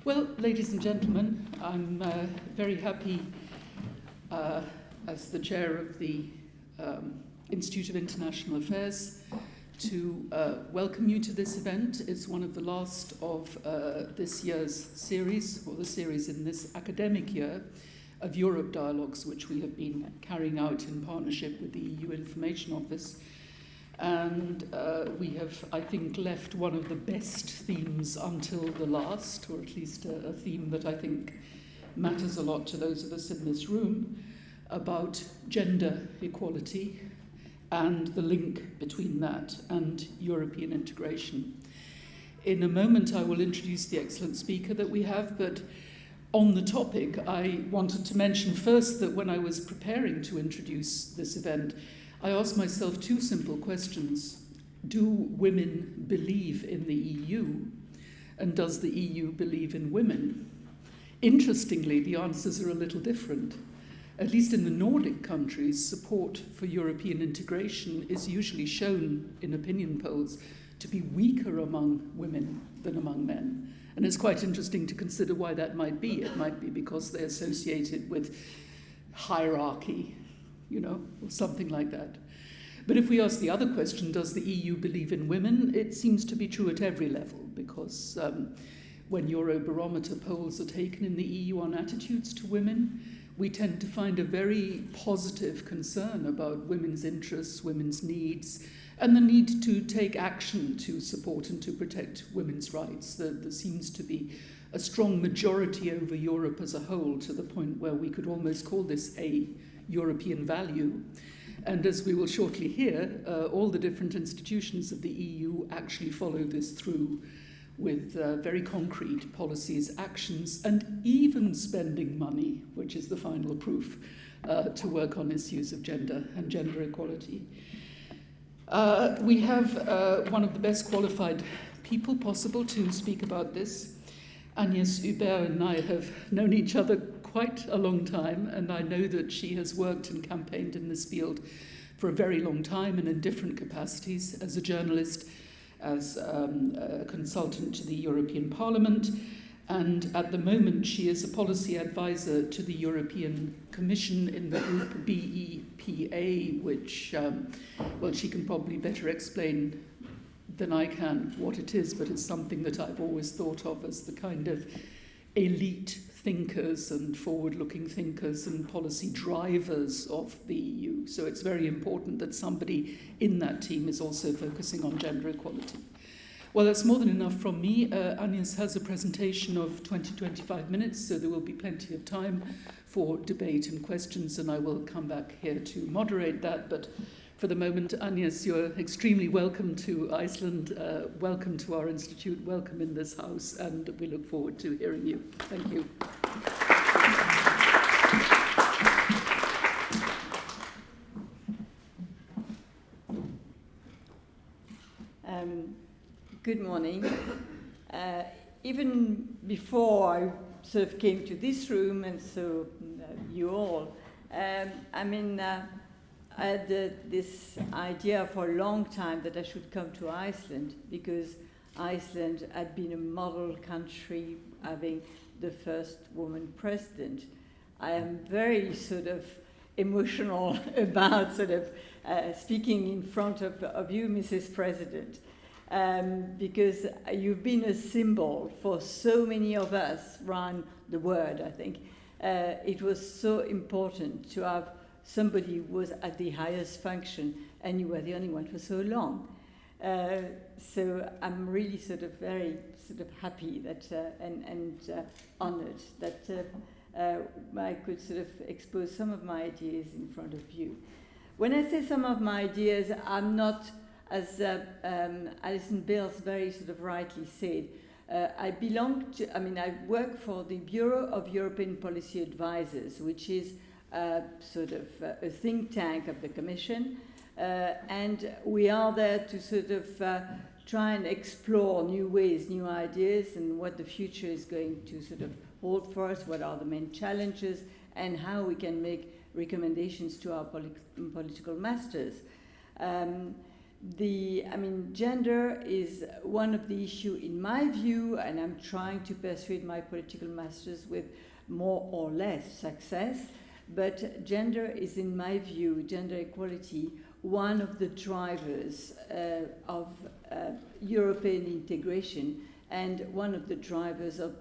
Well, ladies and gentlemen, I'm very happy as the chair of the Institute of International Affairs to welcome you to this event. It's one of the last of this year's series, or the series in this academic year, of Europe Dialogues, which we have been carrying out in partnership with the EU Information Office. And we have, I think, left one of the best themes until the last, or at least a theme that I think matters a lot to those of us in this room, about gender equality and the link between that and European integration. In a moment, I will introduce the excellent speaker that we have, but on the topic, I wanted to mention first that when I was preparing to introduce this event, I asked myself two simple questions. Do women believe in the EU? And does the EU believe in women? Interestingly, the answers are a little different. At least in the Nordic countries, support for European integration is usually shown in opinion polls to be weaker among women than among men. And it's quite interesting to consider why that might be. It might be because they're associated with hierarchy, or something like that. But if we ask the other question, does the EU believe in women? It seems to be true at every level, because when Eurobarometer polls are taken in the EU on attitudes to women, we tend to find a very positive concern about women's interests, women's needs, and the need to take action to support and to protect women's rights. There seems to be a strong majority over Europe as a whole, to the point where we could almost call this a European value. And as we will shortly hear, all the different institutions of the EU actually follow this through with very concrete policies, actions, and even spending money, which is the final proof, to work on issues of gender and gender equality. We have one of the best qualified people possible to speak about this. Agnes Hubert and I have known each other quite a long time, and I know that she has worked and campaigned in this field for a very long time and in different capacities, as a journalist, as a consultant to the European Parliament, and at the moment she is a policy advisor to the European Commission in the group BEPA, which, she can probably better explain than I can what it is, but it's something that I've always thought of as the kind of elite thinkers and forward-looking thinkers and policy drivers of the EU. So it's very important that somebody in that team is also focusing on gender equality. Well, that's more than enough from me. Agnes has a presentation of 20-25 minutes, so there will be plenty of time for debate and questions, and I will come back here to moderate that. But for the moment, Agnes, you're extremely welcome to Iceland, welcome to our institute, welcome in this house, and we look forward to hearing you. Thank you. Good morning. Even before I sort of came to this room, and so you all, I had this idea for a long time that I should come to Iceland, because Iceland had been a model country, having the first woman president. I am very sort of emotional about sort of speaking in front of you, Mrs. President, because you've been a symbol for so many of us around the world, I think. It was so important to have somebody who was at the highest function, and you were the only one for so long. So I'm really sort of very sort of happy that and honored that I could sort of expose some of my ideas in front of you. When I say some of my ideas, I'm not, as Alison Bales very sort of rightly said, I work for the Bureau of European Policy Advisors, which is sort of a think tank of the Commission, and we are there to sort of try and explore new ways, new ideas, and what the future is going to sort of hold for us, what are the main challenges, and how we can make recommendations to our political masters. Gender is one of the issues in my view, and I'm trying to persuade my political masters with more or less success. But gender is, in my view, gender equality, one of the drivers of European integration and one of the drivers of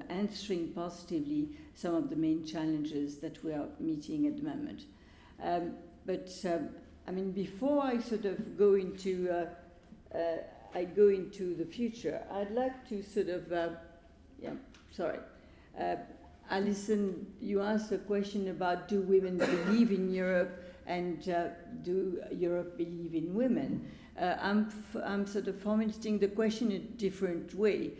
answering positively some of the main challenges that we are meeting at the moment. Before I sort of go into the future, I'd like to sort of, Alison, you asked a question about do women believe in Europe and do Europe believe in women? I'm sort of formulating the question in a different way.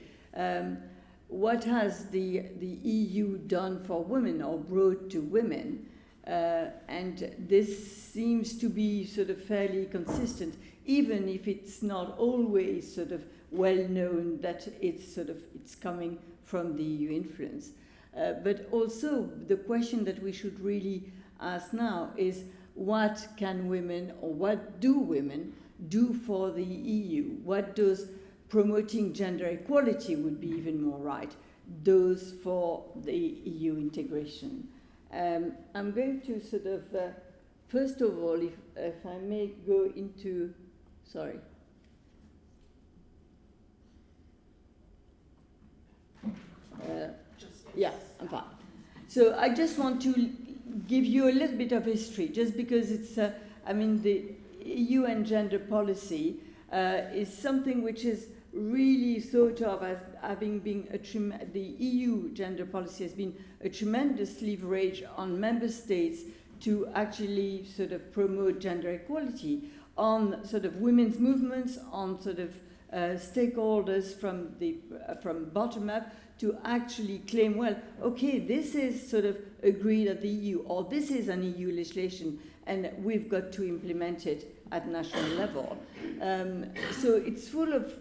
What has the EU done for women or brought to women? And this seems to be sort of fairly consistent, even if it's not always sort of well known that it's coming from the EU influence. But also the question that we should really ask now is, what can women, or what do women do for the EU? What does promoting gender equality, would be even more right, does for the EU integration? I'm going to sort of, first of all, if I may go into, sorry. Yeah, I'm fine. So I just want to give you a little bit of history, just because it's, the EU and gender policy is something which is really thought of as having been the EU gender policy has been a tremendous leverage on member states to actually sort of promote gender equality on sort of women's movements, on sort of stakeholders from bottom up to actually claim, well, okay, this is sort of agreed at the EU, or this is an EU legislation, and we've got to implement it at national level. So it's full of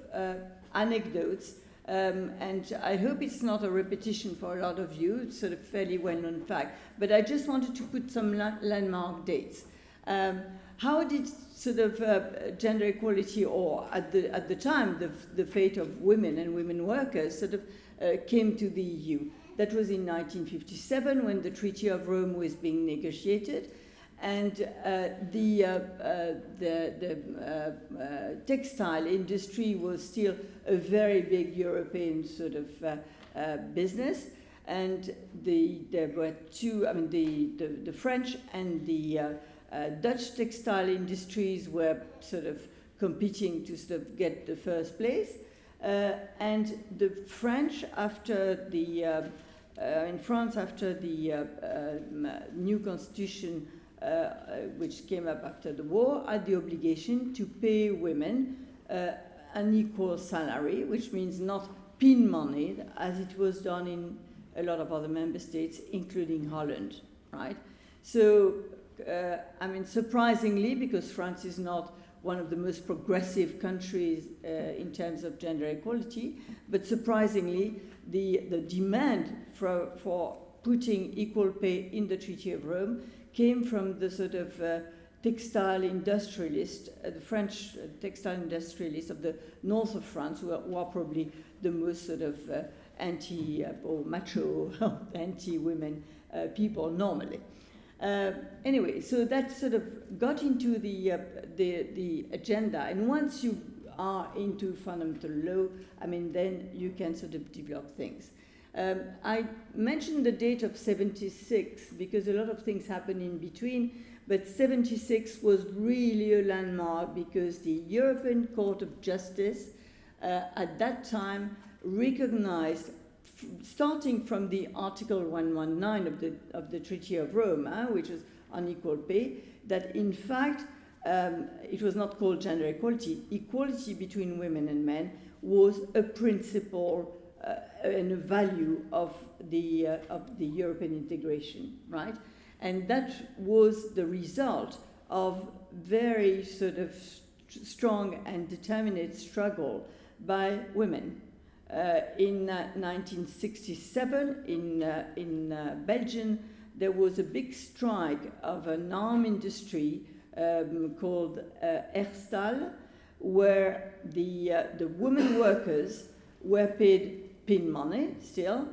anecdotes, and I hope it's not a repetition for a lot of you. It's sort of fairly well-known fact. But I just wanted to put some landmark dates. How did sort of gender equality, or at the time, the fate of women and women workers sort of came to the EU? That was in 1957 when the Treaty of Rome was being negotiated. And the textile industry was still a very big European sort of business, and there were two. The French and the Dutch textile industries were sort of competing to sort of get the first place, and the French, after the in France after the new constitution. Which came up after the war, had the obligation to pay women an equal salary, which means not pin money, as it was done in a lot of other member states, including Holland, right? So, surprisingly, because France is not one of the most progressive countries in terms of gender equality, but surprisingly, the demand for putting equal pay in the Treaty of Rome came from the sort of textile industrialists, the French textile industrialists of the north of France, who are probably the most sort of anti or macho, anti-women people normally. Anyway, so that sort of got into the agenda, and once you are into fundamental law, then you can sort of develop things. I mentioned the date of 76 because a lot of things happened in between, but 76 was really a landmark because the European Court of Justice at that time recognized, starting from the Article 119 of the Treaty of Rome, which is unequal pay, that in fact it was not called gender equality. Equality between women and men was a principle and a value of the European integration, right? And that was the result of very sort of strong and determinate struggle by women. In 1967, in Belgium, there was a big strike of an arm industry called Herstal, where the women workers were paid pin money still,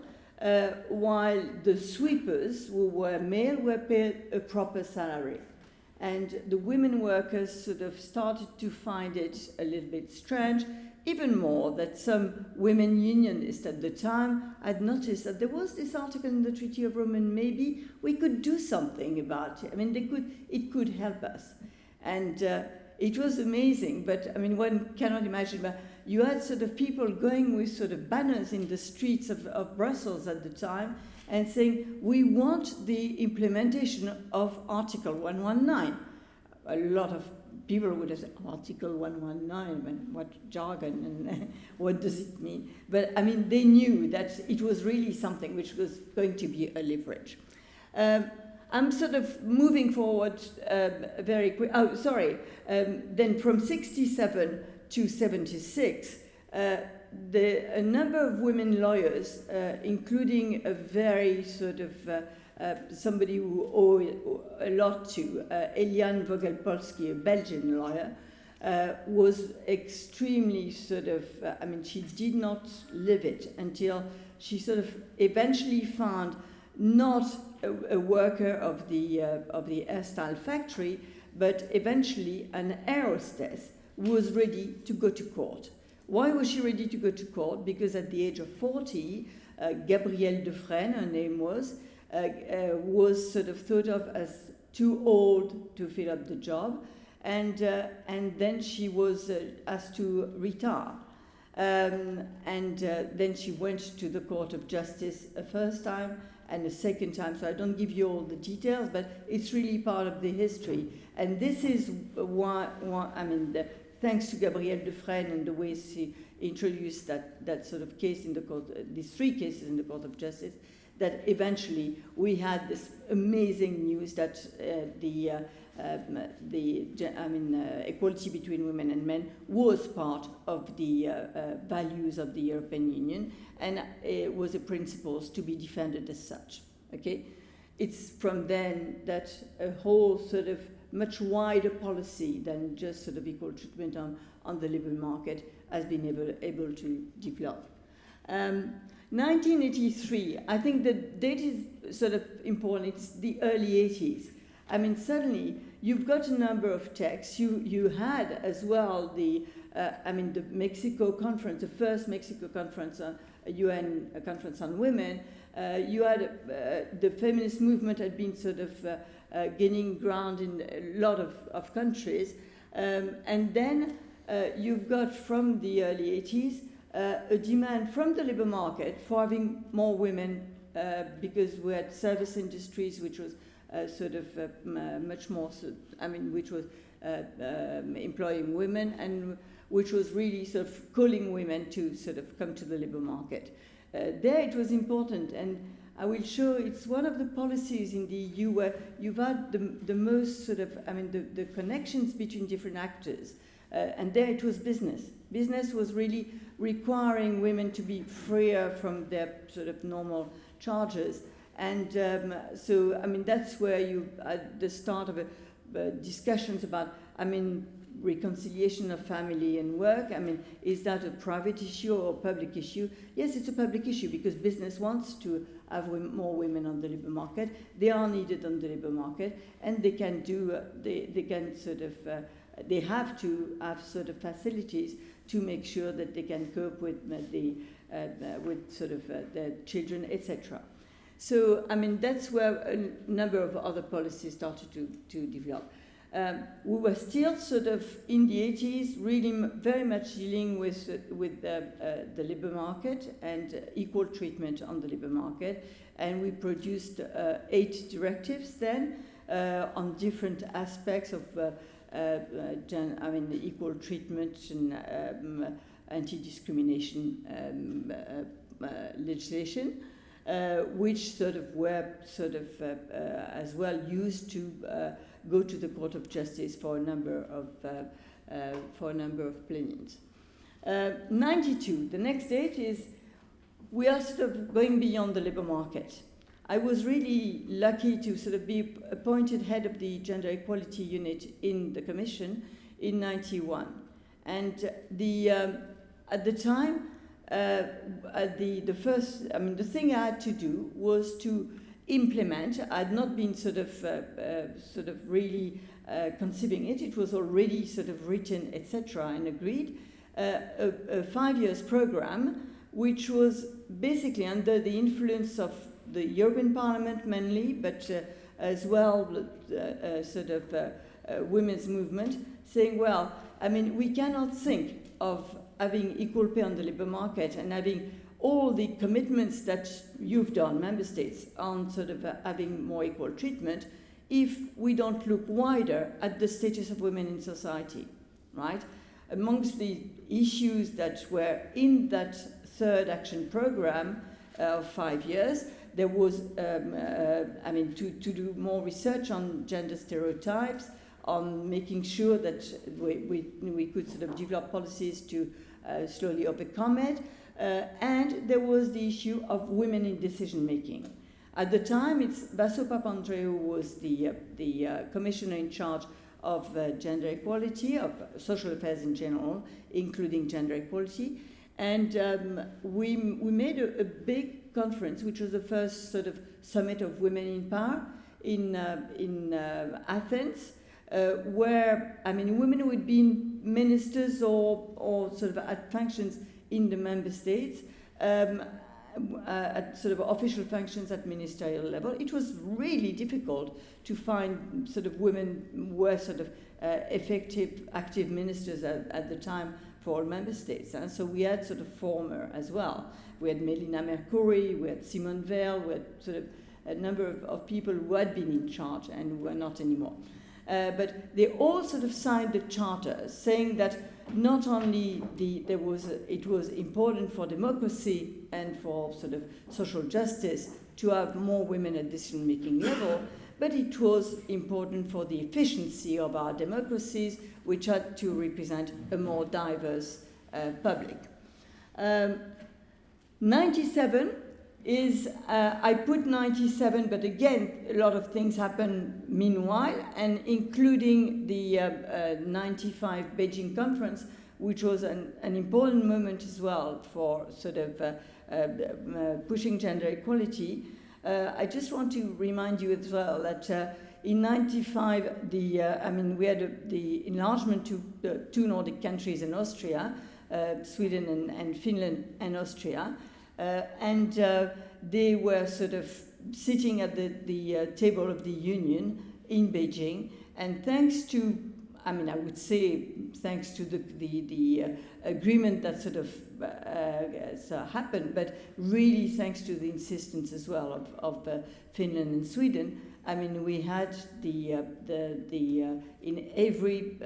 while the sweepers, who were male, were paid a proper salary. And the women workers sort of started to find it a little bit strange, even more that some women unionists at the time had noticed that there was this article in the Treaty of Rome and maybe we could do something about it. I mean, it could help us. And it was amazing, but I mean, one cannot imagine, but you had sort of people going with sort of banners in the streets of Brussels at the time and saying, we want the implementation of Article 119. A lot of people would have said, Article 119, what jargon and what does it mean? But I mean, they knew that it was really something which was going to be a leverage. I'm sort of moving forward very quick. Oh, sorry. Then from 67 to 76, a number of women lawyers, including a very sort of somebody who owed a lot to, Eliane Vogelpolsky, a Belgian lawyer, was extremely sort of, I mean, she did not live it until she sort of eventually found not a worker of the Herstal factory, but eventually an aerostess who was ready to go to court. Why was she ready to go to court? Because at the age of 40, Gabrielle Dufresne, her name was sort of thought of as too old to fill up the job, and then she was asked to retire. And then she went to the Court of Justice a first time and a second time. So I don't give you all the details, but it's really part of the history. And this is why I mean, thanks to Gabrielle Dufresne and the way she introduced that sort of case in the court, these three cases in the Court of Justice, that eventually we had this amazing news that equality between women and men was part of the values of the European Union, and it was a principles to be defended as such. Okay, it's from then that a whole sort of much wider policy than just sort of equal treatment on the labour market has been able to develop. 1983, I think the date is sort of important. It's the early 80s. I mean, suddenly you've got a number of texts. You had as well the Mexico conference, the first Mexico conference, UN conference on women. You had the feminist movement had been sort of gaining ground in a lot of countries. And then you've got from the early 80s a demand from the labour market for having more women because we had service industries, which was much more, which was employing women and which was really sort of calling women to sort of come to the labour market. There it was important, and I will show it's one of the policies in the EU where you've had the most sort of, the connections between different actors. And there it was business. Business was really requiring women to be freer from their sort of normal charges. And that's where you, at the start of discussions about, reconciliation of family and work. Is that a private issue or a public issue? Yes, it's a public issue because business wants to have more women on the labour market. They are needed on the labour market, and they can do, they can sort of, they have to have sort of facilities to make sure that they can cope with their children, etc. So, that's where a number of other policies started to develop. We were still sort of in the 80s, really very much dealing with the labour market and equal treatment on the labour market, and we produced 8 directives then on different aspects of equal treatment and anti-discrimination legislation, which sort of were sort of as well used to go to the Court of Justice for a number of pleadings. 92. The next date is we are sort of going beyond the labour market. I was really lucky to sort of be appointed head of the Gender Equality Unit in the Commission in '91. And at the time, the thing I had to do was to implement. I had not been sort of really conceiving it. It was already sort of written, etc., and agreed. A 5 years program, which was basically under the influence of the European Parliament mainly, but as well women's movement, saying, well, I mean, we cannot think of having equal pay on the labour market and having all the commitments that you've done, member states, on sort of having more equal treatment, if we don't look wider at the status of women in society, right? Amongst the issues that were in that third action program of 5 years, there was, to do more research on gender stereotypes, on making sure that we could sort of develop policies to slowly overcome it. And there was the issue of women in decision making. At the time, it's Vaso Papandreou was the commissioner in charge of gender equality, of social affairs in general, including gender equality. And we made a big conference, which was the first sort of summit of women in power in Athens, where, I mean, women who had been ministers or sort of at functions in the member states, at sort of official functions at ministerial level. It was really difficult to find sort of women who were sort of effective, active ministers at the time for all member states. And so we had sort of former as well. We had Melina Mercouri, we had Simone Veil, we had sort of a number of people who had been in charge and who were not anymore. But they all sort of signed the charter saying that not only it was important for democracy and for sort of social justice to have more women at decision-making level, but it was important for the efficiency of our democracies, which had to represent a more diverse public. 97 is, I put 97, but again, a lot of things happened meanwhile, and including the 95 Beijing conference, which was an important moment as well for sort of pushing gender equality. I just want to remind you as well that in 95, we had the enlargement to two Nordic countries in Austria, Sweden and Finland and Austria. And they were sort of sitting at the table of the Union in Beijing, and thanks to, I would say, thanks to the agreement that sort of happened, but really thanks to the insistence as well of Finland and Sweden. I mean, we had in every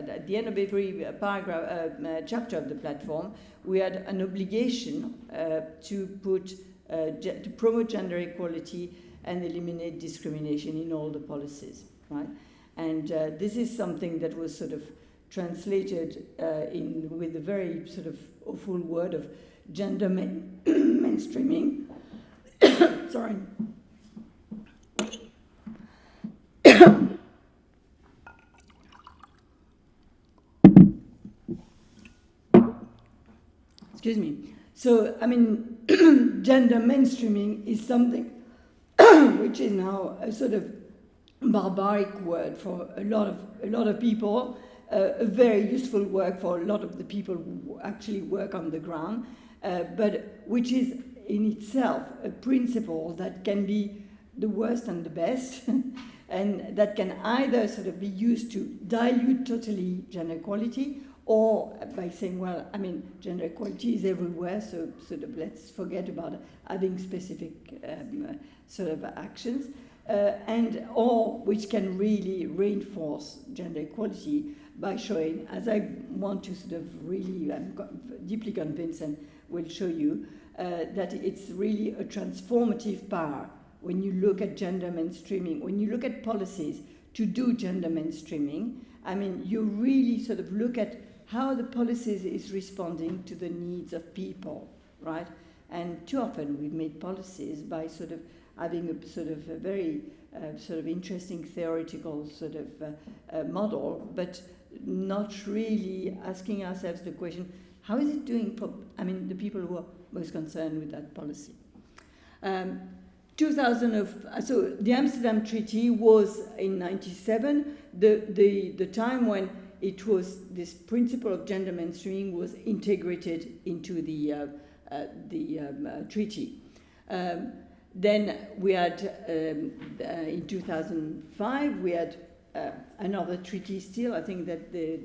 at the end of every paragraph chapter of the platform, we had an obligation to promote gender equality and eliminate discrimination in all the policies, right? And this is something that was sort of translated with a very sort of awful word of gender mainstreaming. Sorry. Excuse me. So, I mean, gender mainstreaming is something which is now a sort of barbaric word for a lot of people, a very useful word for a lot of the people who actually work on the ground, but which is in itself a principle that can be the worst and the best, and that can either sort of be used to dilute totally gender equality, or by saying, well, I mean, gender equality is everywhere, so sort of let's forget about having specific sort of actions, or which can really reinforce gender equality by showing, as I want to sort of really, I'm deeply convinced and will show you, that it's really a transformative power when you look at gender mainstreaming, when you look at policies to do gender mainstreaming. I mean, you really sort of look at how the policies is responding to the needs of people, right? And too often we've made policies by sort of having a sort of a very sort of interesting theoretical sort of model, but not really asking ourselves the question, how is it doing for, the people who are most concerned with that policy? So the Amsterdam Treaty was in 1997, the time when it was, this principle of gender mainstreaming was integrated into the treaty. Then we had, in 2005, we had another treaty still. I think that the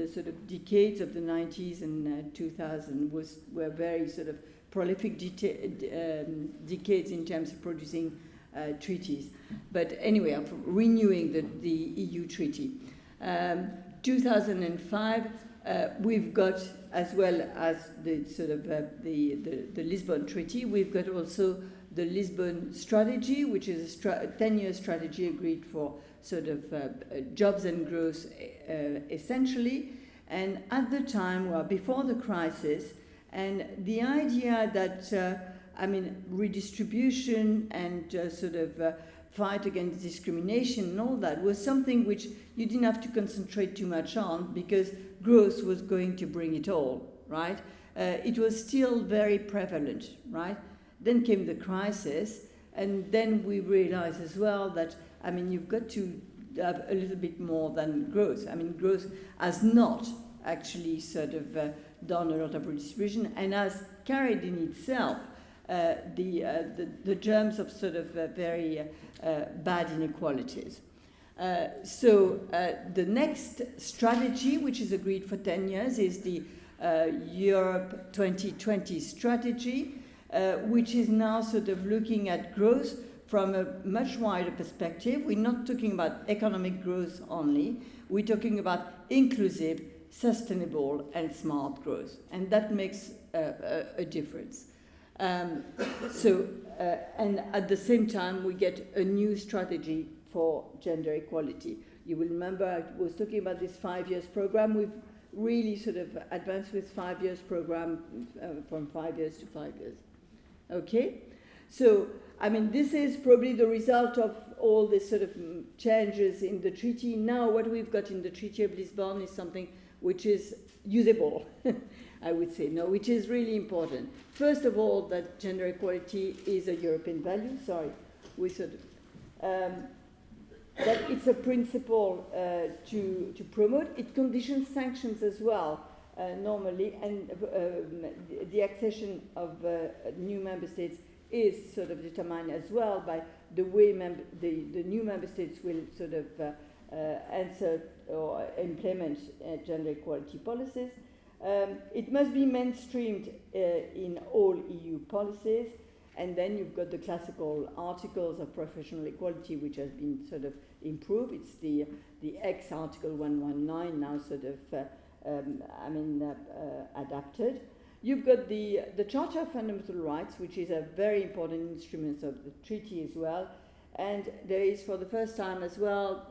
sort of decades of the 90s and 2000 were very sort of prolific decades in terms of producing treaties. But anyway, of renewing the EU treaty. 2005, we've got, as well as the sort of the Lisbon Treaty, we've got also the Lisbon Strategy, which is a 10-year strategy agreed for sort of jobs and growth, essentially. And at the time, well, before the crisis, and the idea that, redistribution and sort of fight against discrimination and all that was something which you didn't have to concentrate too much on because growth was going to bring it all, right? It was still very prevalent, right? Then came the crisis, and then we realized as well that, you've got to have a little bit more than growth. Growth has not actually sort of done a lot of redistribution and has carried in itself the germs of sort of very bad inequalities. So the next strategy, which is agreed for 10 years, is the Europe 2020 strategy, which is now sort of looking at growth from a much wider perspective. We're not talking about economic growth only. We're talking about inclusive, sustainable, and smart growth. And that makes a difference. And at the same time, we get a new strategy for gender equality. You will remember I was talking about this 5 years program. We've really sort of advanced with 5 years program from 5 years to 5 years. Okay? So, this is probably the result of all this sort of changes in the treaty. Now, what we've got in the Treaty of Lisbon is something which is usable, I would say, which is really important. First of all, that gender equality is a European value. Sorry, we sort of, that it's a principle to promote. It conditions sanctions as well, normally, and the accession of new member states is sort of determined as well by the way the new member states will sort of answer or implement gender equality policies. It must be mainstreamed in all EU policies, and then you've got the classical articles of professional equality, which has been sort of improved. It's the X Article 119 now sort of adapted. You've got the Charter of Fundamental Rights, which is a very important instrument of the treaty as well. And there is, for the first time as well,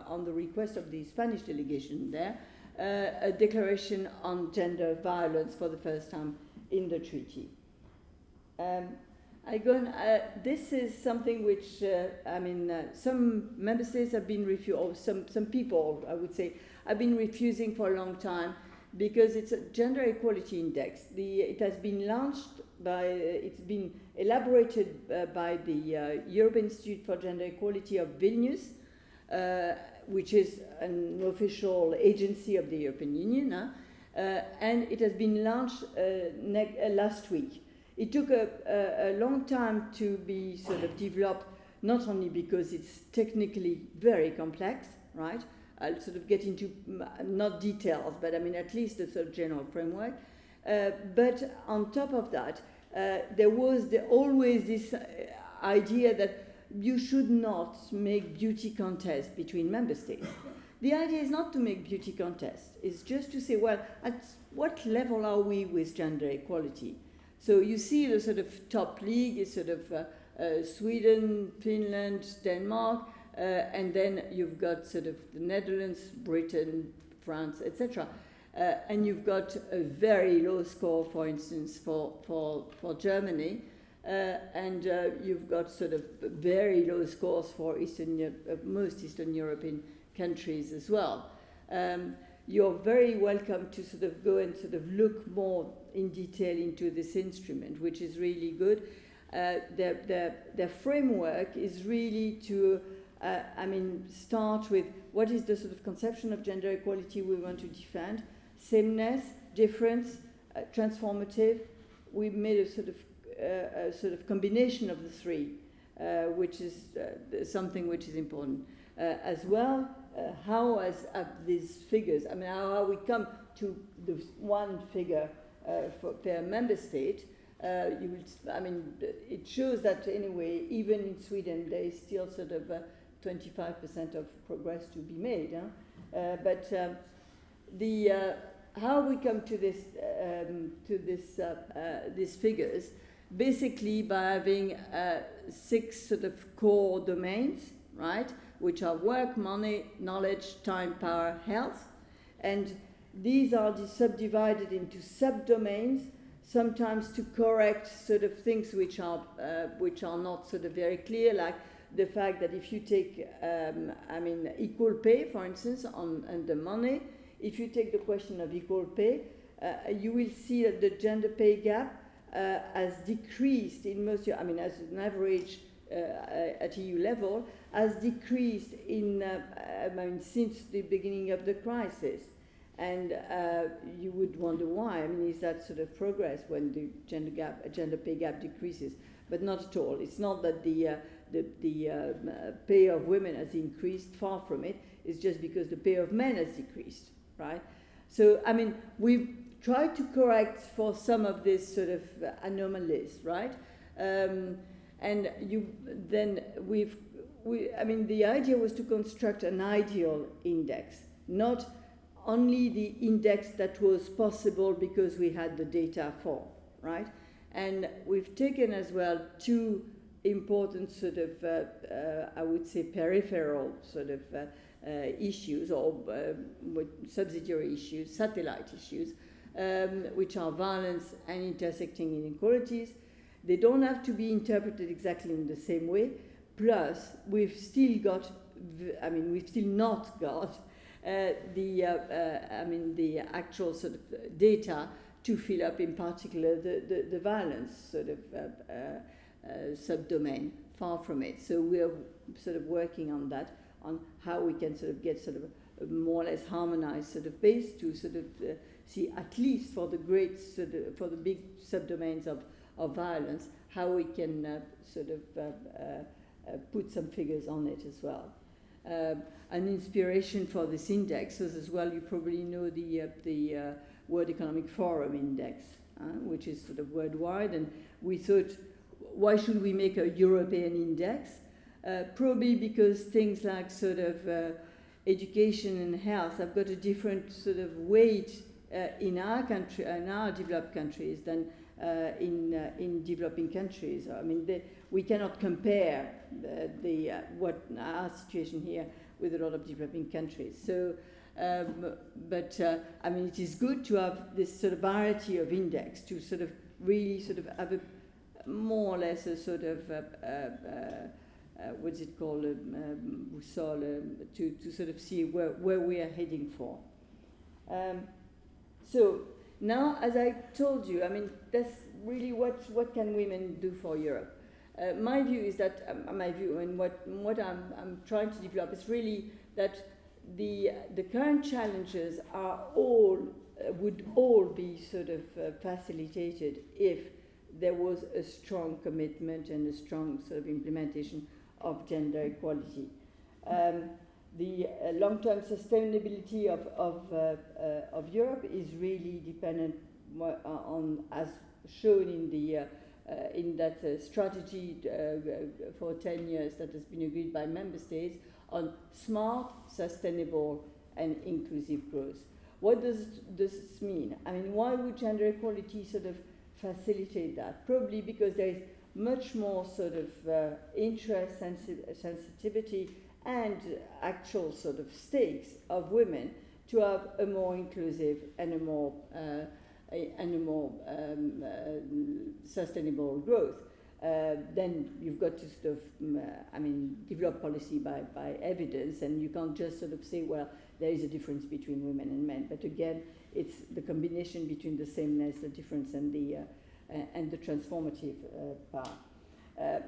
on the request of the Spanish delegation there, a declaration on gender violence for the first time in the treaty. This is something which, some member states have been refusing, or some people, I would say, have been refusing for a long time, because it's a gender equality index. It has been launched it's been elaborated by the European Institute for Gender Equality of Vilnius, which is an official agency of the European Union, and it has been launched last week. It took a long time to be sort of developed, not only because it's technically very complex, right? I'll sort of get into, not details, but at least a sort of general framework. But on top of that, there was always this idea that you should not make beauty contests between member states. The idea is not to make beauty contests. It's just to say, well, at what level are we with gender equality? So you see the sort of top league is sort of Sweden, Finland, Denmark, and then you've got sort of the Netherlands, Britain, France, etc. And you've got a very low score, for instance, for Germany, and you've got sort of very low scores for most Eastern European countries as well. You're very welcome to sort of go and sort of look more in detail into this instrument, which is really good. The framework is really to, start with what is the sort of conception of gender equality we want to defend, sameness, difference, transformative. We made a sort of combination of the three, which is something which is important. As well, how as these figures, how we come to the one figure per member state, it shows that anyway, even in Sweden, there is still sort of 25% of progress to be made. How we come to these figures, basically by having 6 sort of core domains, right, which are work, money, knowledge, time, power, health, and these are subdivided into subdomains, sometimes to correct sort of things which are not sort of very clear, like the fact that if you take equal pay, for instance, on the money, if you take the question of equal pay, you will see that the gender pay gap has decreased in most, as an average at EU level, has decreased since the beginning of the crisis. And you would wonder why. Is that sort of progress when the gender pay gap decreases? But not at all. It's not that the pay of women has increased. Far from it. It's just because the pay of men has decreased, right? So we've tried to correct for some of these sort of anomalies, right? The idea was to construct an ideal index, not only the index that was possible because we had the data for, right? And we've taken as well 2 important sort of, I would say, peripheral sort of issues or subsidiary issues, satellite issues, which are violence and intersecting inequalities. They don't have to be interpreted exactly in the same way. Plus, we've still not got the actual sort of data to fill up, in particular, the violence sort of subdomain. Far from it. So we are sort of working on that, on how we can sort of get sort of a more or less harmonized sort of base to sort of see, at least for the for the big subdomains of violence, how we can put some figures on it as well. An inspiration for this index is as well, you probably know the World Economic Forum Index, which is sort of worldwide, and we thought, why should we make a European index? Probably because things like sort of education and health have got a different sort of weight in our country, in our developed countries, than in developing countries. We cannot compare our situation here with a lot of developing countries. So, it is good to have this sort of variety of index to sort of really sort of have a more or less a sort of what's it called, boussole, to sort of see where we are heading for. So now, as I told you, that's really what can women do for Europe. My view is that and what I'm trying to develop is really that the current challenges would all be sort of facilitated if there was a strong commitment and a strong sort of implementation of gender equality. The long-term sustainability of Europe is really dependent on, as shown in that strategy for 10 years that has been agreed by member states, on smart, sustainable, and inclusive growth. What does this mean? Why would gender equality sort of facilitate that? Probably because there is much more sort of interest, sensitivity, and actual sort of stakes of women to have a more inclusive and a more sustainable growth. Then you've got to sort of, develop policy by evidence, and you can't just sort of say, well, there is a difference between women and men. But again, it's the combination between the sameness, the difference, and the transformative part.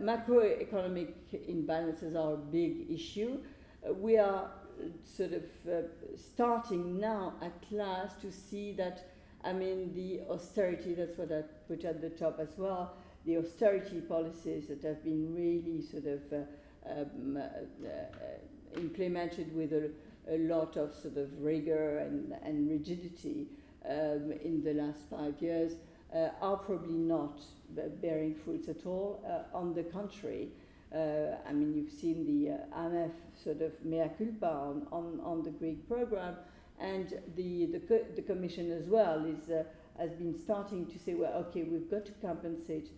Macroeconomic imbalances are a big issue. We are sort of starting now at last to see that, the austerity, that's what I put at the top as well, the austerity policies that have been really sort of implemented with a lot of sort of rigor and rigidity in the last 5 years are probably not bearing fruits at all. On the contrary, you've seen the IMF sort of mea culpa on the Greek program, and the Commission as well has been starting to say, well, okay, we've got to compensate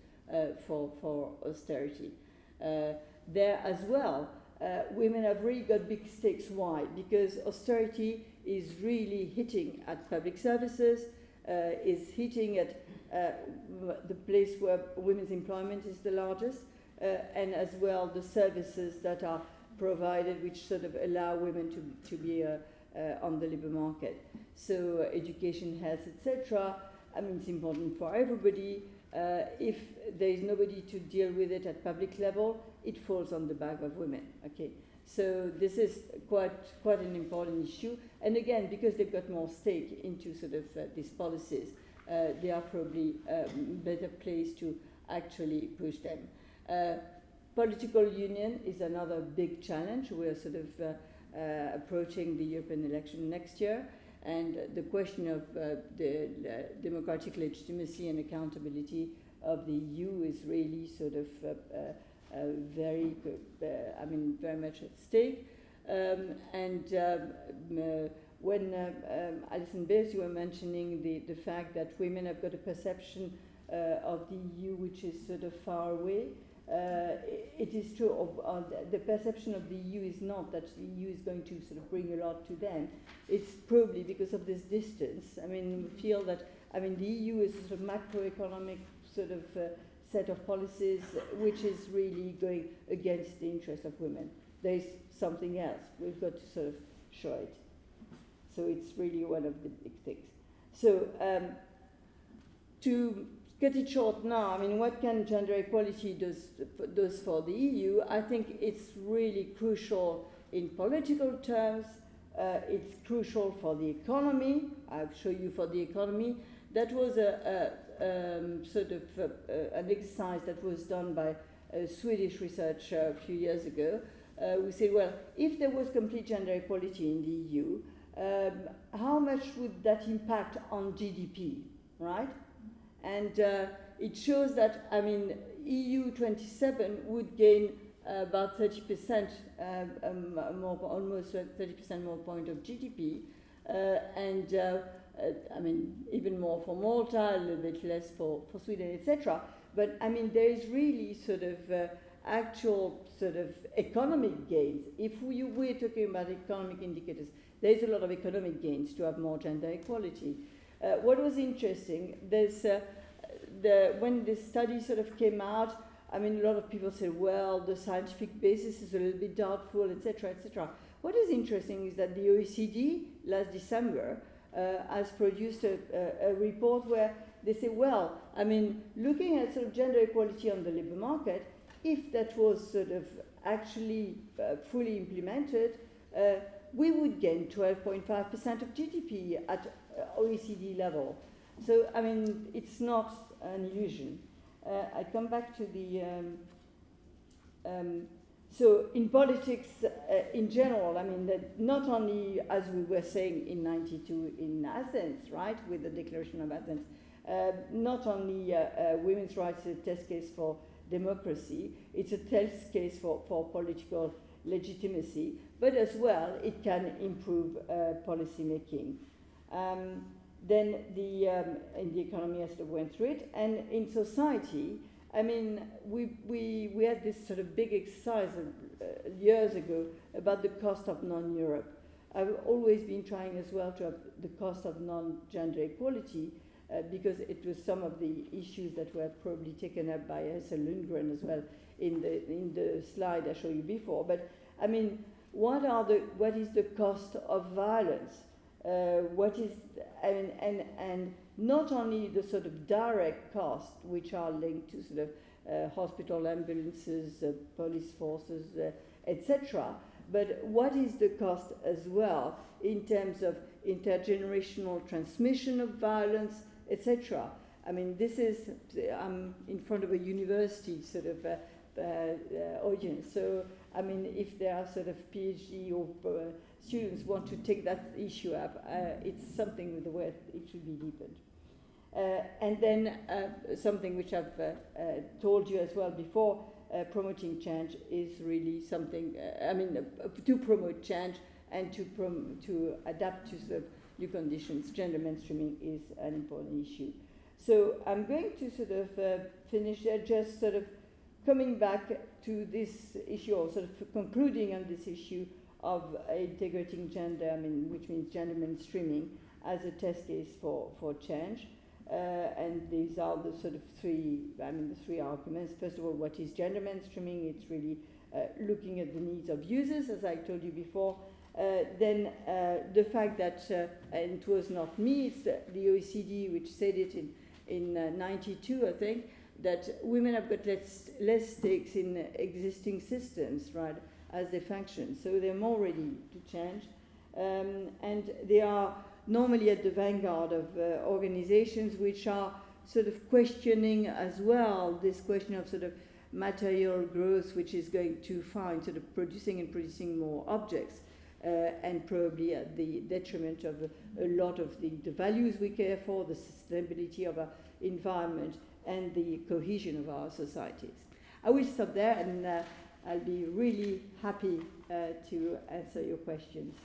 for austerity. There as well, women have really got big stakes. Why? Because austerity is really hitting at public services, is hitting at the place where women's employment is the largest, and as well the services that are provided which sort of allow women to be on the labour market. So education, health, etc. It's important for everybody. If there is nobody to deal with it at public level, it falls on the back of women. Okay, so this is quite an important issue. And again, because they've got more stake into sort of these policies, they are probably better placed to actually push them. Political union is another big challenge. We're sort of approaching the European election next year, and the question of the democratic legitimacy and accountability of the EU is really sort of very much at stake. When Alison Beers, you were mentioning the fact that women have got a perception of the EU which is sort of far away. It is true. The perception of the EU is not that the EU is going to sort of bring a lot to them. It's probably because of this distance. We feel that the EU is a sort of macroeconomic sort of set of policies which is really going against the interests of women. There is something else. We've got to sort of show it. So it's really one of the big things. So to cut it short now, what can gender equality does for the EU? I think it's really crucial in political terms. It's crucial for the economy. I'll show you for the economy. That was an exercise that was done by a Swedish researcher a few years ago. We said, well, if there was complete gender equality in the EU, how much would that impact on GDP, right? And it shows that, EU 27 would gain about 30% more, almost 30% more point of GDP, even more for Malta, a little bit less for Sweden, etc. But there is really sort of actual sort of economic gains. If we're talking about economic indicators, there is a lot of economic gains to have more gender equality. What was interesting, when this study sort of came out, a lot of people said, well, the scientific basis is a little bit doubtful, etc., etc. What is interesting is that the OECD last December has produced a report where they say, well, looking at sort of gender equality on the labour market, if that was sort of actually fully implemented, we would gain 12.5% of GDP at OECD level. So, it's not an illusion. I come back to the... so in politics in general, that not only, as we were saying in '92 in Athens, right, with the Declaration of Athens, not only women's rights is a test case for democracy, it's a test case for political legitimacy, but as well it can improve policy making. Then in the economy, I sort of went through it, and in society, we had this sort of big exercise years ago about the cost of non-Europe. I've always been trying as well to have the cost of non-gender equality, because it was some of the issues that were probably taken up by Esther Lundgren as well in the slide I showed you before. But I mean, what is the cost of violence? What is, and not only the sort of direct costs which are linked to sort of hospital ambulances, police forces, etc., but what is the cost as well in terms of intergenerational transmission of violence, etc. I mean, this is, I'm in front of a university sort of audience, so I mean, if there are sort of PhD or students want to take that issue up, it's something with the way it should be deepened. And then something which I've told you as well before, promoting change is really something, to promote change and to adapt to sort of new conditions. Gender mainstreaming is an important issue. So I'm going to sort of finish there, just sort of coming back to this issue, or sort of concluding on this issue of integrating gender, which means gender mainstreaming as a test case for change. And these are the sort of three arguments. First of all, what is gender mainstreaming? It's really looking at the needs of users, as I told you before. Then the fact that, and it was not me, it's the OECD which said it in 92, I think, that women have got less stakes in existing systems, right, as they function. So they're more ready to change. And they are normally at the vanguard of organizations which are sort of questioning as well this question of sort of material growth, which is going to find sort of producing more objects, and probably at the detriment of a lot of the values we care for, the sustainability of our environment, and the cohesion of our societies. I will stop there, and I'll be really happy to answer your questions.